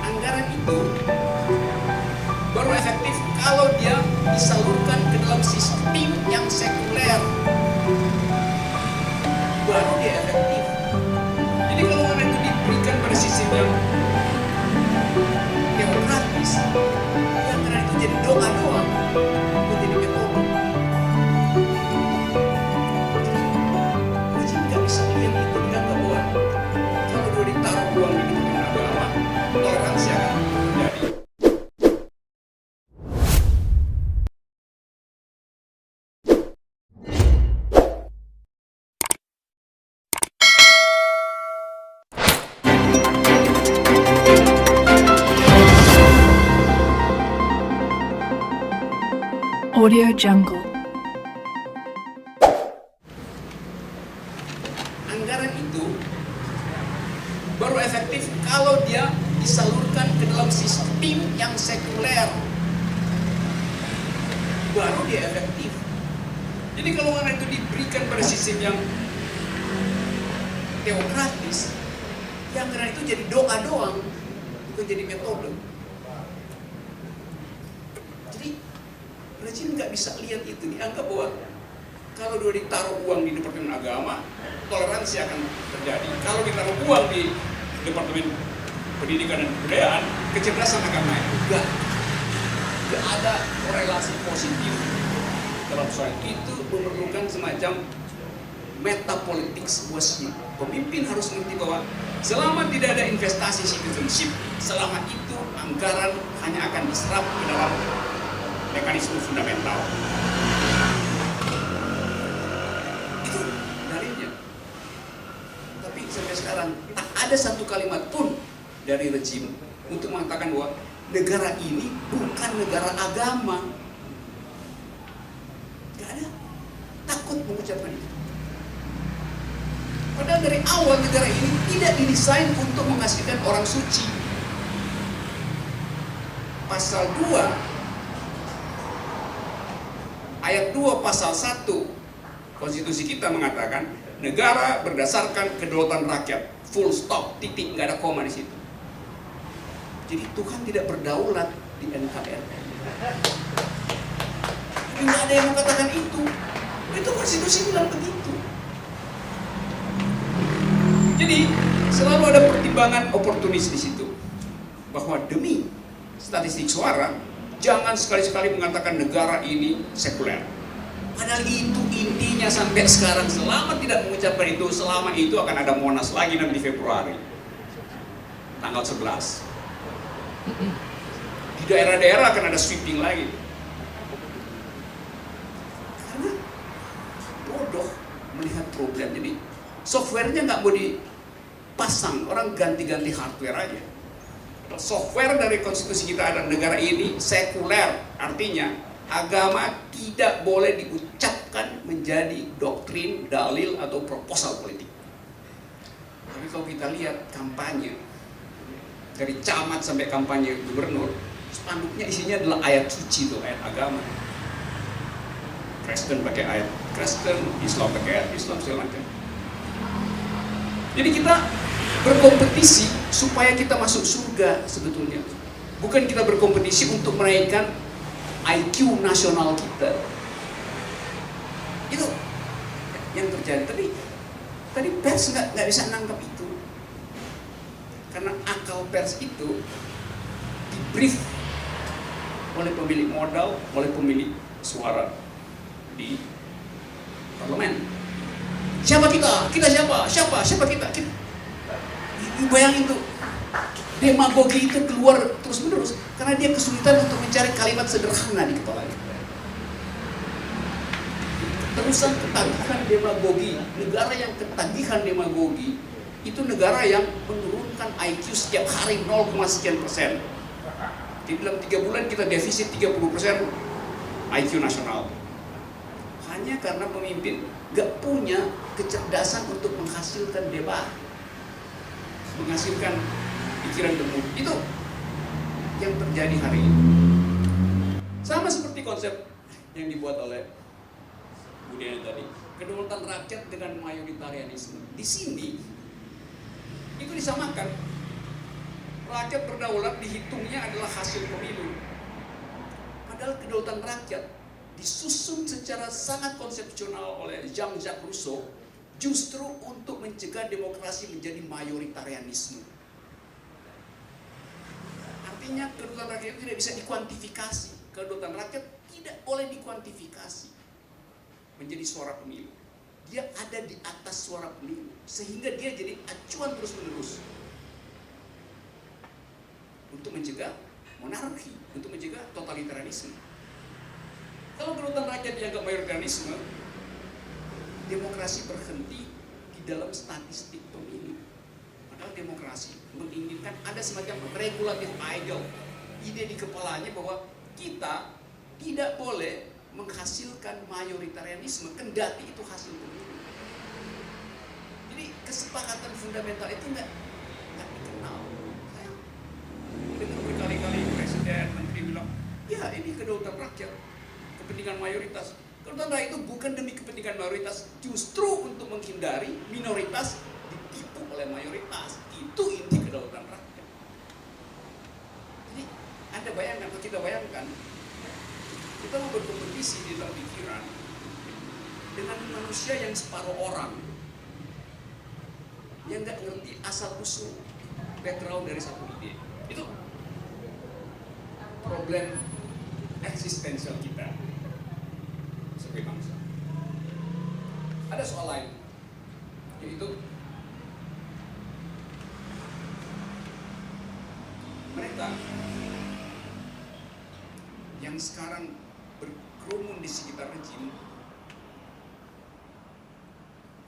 Anggaran itu baru efektif kalau dia disalurkan ke dalam sistem yang sekuler. Baru dia efektif. Jadi kalau anggaran itu diberikan pada sistem yang demokratis, ya anggaran itu jadi doa doang, bukan jadi metode. Jadi nggak bisa lihat itu dianggap bahwa kalau dia ditaruh uang di dunia agama, toleransi akan terjadi. Audio Jungle. Anggaran itu baru efektif kalau dia disalurkan ke dalam sistem yang sekuler. Baru dia efektif. Jadi kalau anggaran itu diberikan pada sistem yang demokratis, ya anggaran itu jadi doa doang, bukan jadi metode. Jadi rejim nggak bisa lihat itu, dianggap bahwa kalau dia ditaruh uang di Departemen Agama, toleransi akan terjadi. Kalau ditaruh uang di Departemen Pendidikan dan Kebudayaan, kecerdasan akan naik. Nggak ada korelasi positif dalam soal itu. Memerlukan semacam metapolitik sebuah sistem. Pemimpin harus mengerti bahwa selama tidak ada investasi citizenship, selama itu anggaran hanya akan diserap ke dalam mekanisme fundamental. Itu dalilnya. Tapi sampai sekarang tak ada satu kalimat pun dari rejim untuk mengatakan bahwa negara ini bukan negara agama. Gak ada. Takut mengucapkan itu. Padahal dari awal negara ini tidak didesain untuk menghasilkan orang suci. Pasal 2 Ayat 2 pasal 1 konstitusi kita mengatakan negara berdasarkan kedaulatan rakyat, full stop, titik, nggak ada koma di situ. Jadi Tuhan tidak berdaulat di NKRI. Tapi nggak ada yang mengatakan itu. Itu konstitusi bilang begitu. Jadi selalu ada pertimbangan oportunis di situ, bahwa demi statistik suara jangan sekali-sekali mengatakan negara ini sekuler. Padahal itu intinya sampai sekarang. Selama tidak mengucapkan itu, selama itu akan ada Monas lagi nanti Februari tanggal 11. Di daerah-daerah akan ada sweeping lagi. Karena bodoh melihat problem. Jadi softwarenya nggak mau dipasang, orang ganti-ganti hardware aja. Software dari konstitusi kita adalah negara ini sekuler, artinya agama tidak boleh diucapkan menjadi doktrin, dalil, atau proposal politik. Tapi kalau kita lihat kampanye dari camat sampai kampanye gubernur, spanduknya isinya adalah ayat suci, tuh ayat agama. Kristen pakai ayat Kristen, Islam pakai ayat Islam, segala macam. Jadi kita berkompetisi supaya kita masuk surga sebetulnya. Bukan kita berkompetisi untuk menaikkan IQ nasional kita. Itu yang terjadi. Tadi pers nggak bisa nangkap itu. Karena akal pers itu dibrief oleh pemilik modal, oleh pemilik suara di parlemen. Siapa kita? Kita siapa? Siapa kita? Bayangin tuh, demagogi itu keluar terus menerus karena dia kesulitan untuk mencari kalimat sederhana di kepalanya. Terusan ketagihan demagogi, negara yang ketagihan demagogi itu negara yang menurunkan IQ setiap hari 0, sekian persen. Di dalam 3 bulan kita defisit 30% IQ nasional. Hanya karena pemimpin gak punya kecerdasan untuk menghasilkan debat, menghasilkan pikiran temu. Itu yang terjadi hari ini. Sama seperti konsep yang dibuat oleh Budiana tadi, kedaulatan rakyat dengan mayoritarianisme. Di sini itu disamakan. Rakyat berdaulat dihitungnya adalah hasil pemilu. Padahal kedaulatan rakyat disusun secara sangat konsepsional oleh Jean-Jacques Rousseau justru untuk mencegah demokrasi menjadi mayoritarianisme. Artinya kedaulatan rakyat itu tidak bisa dikuantifikasi. Kedaulatan rakyat tidak boleh dikuantifikasi menjadi suara pemilu. Dia ada di atas suara pemilu, sehingga dia jadi acuan terus-menerus untuk mencegah monarki, untuk mencegah totalitarianisme. Kalau kedaulatan rakyat dianggap mayoritarianisme, demokrasi berhenti di dalam statistik pemilu. Padahal demokrasi menginginkan ada semacam regulatif ideal, ide di kepalanya bahwa kita tidak boleh menghasilkan mayoritarianisme, kendati itu hasil pemilu. Jadi kesepakatan fundamental itu nggak dikenal. Saya dengar berkali-kali presiden, menteri bilang, ya ini kedaulatan rakyat, kepentingan mayoritas. Kedaulatan rakyat itu bukan demi kepentingan mayoritas, justru untuk menghindari minoritas ditipu oleh mayoritas. Itu inti kedaulatan rakyat. Jadi Anda bayangkan, atau kita bayangkan, kita mau berkompetisi di dalam pikiran dengan manusia yang separuh orang, yang nggak ngerti asal usul background dari satu ide. Itu problem eksistensial kita sebagai bangsa. Ada soal lain, yaitu mereka yang sekarang berkerumun di sekitar rejim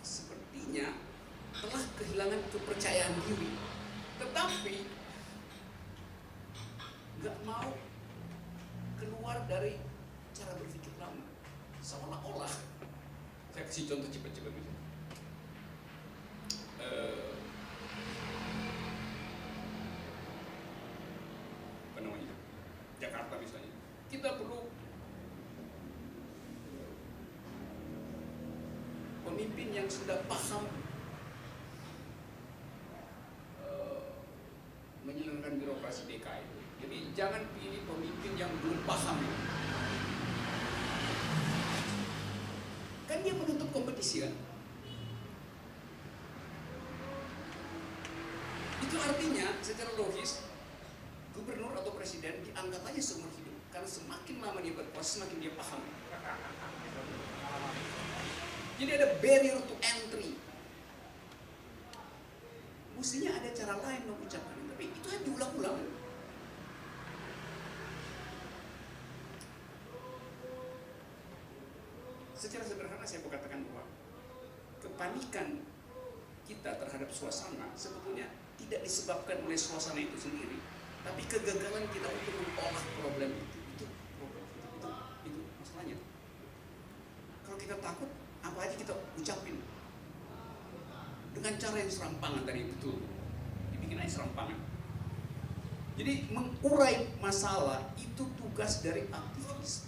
sepertinya telah kehilangan kepercayaan diri, tetapi nggak mau keluar dari cara berpikir lama. Seolah-olah, saya kasih contoh cepat-cepat dulu. Apa namanya? Jakarta misalnya. Kita perlu pemimpin yang sudah paham menyelenggarakan birokrasi DKI. Jadi jangan pilih pemimpin yang belum paham. Kan dia menutup kompetisi kan? Itu artinya secara logis gubernur atau presiden diangkat aja seumur hidup, karena semakin lama dia berkuasa semakin dia paham. Jadi ada barrier to entry. Mestinya ada cara lain mengucapkan, tapi itu hanya diulang-ulang. Secara sederhana saya mau katakan bahwa kepanikan kita terhadap suasana sebetulnya tidak disebabkan oleh suasana itu sendiri, tapi kegagalan kita untuk mengolah problem itu masalahnya. Kalau kita takut, apa aja kita ucapin dengan cara yang serampangan tadi, betul, dibikin aja serampangan. Jadi mengurai masalah itu tugas dari aktivis.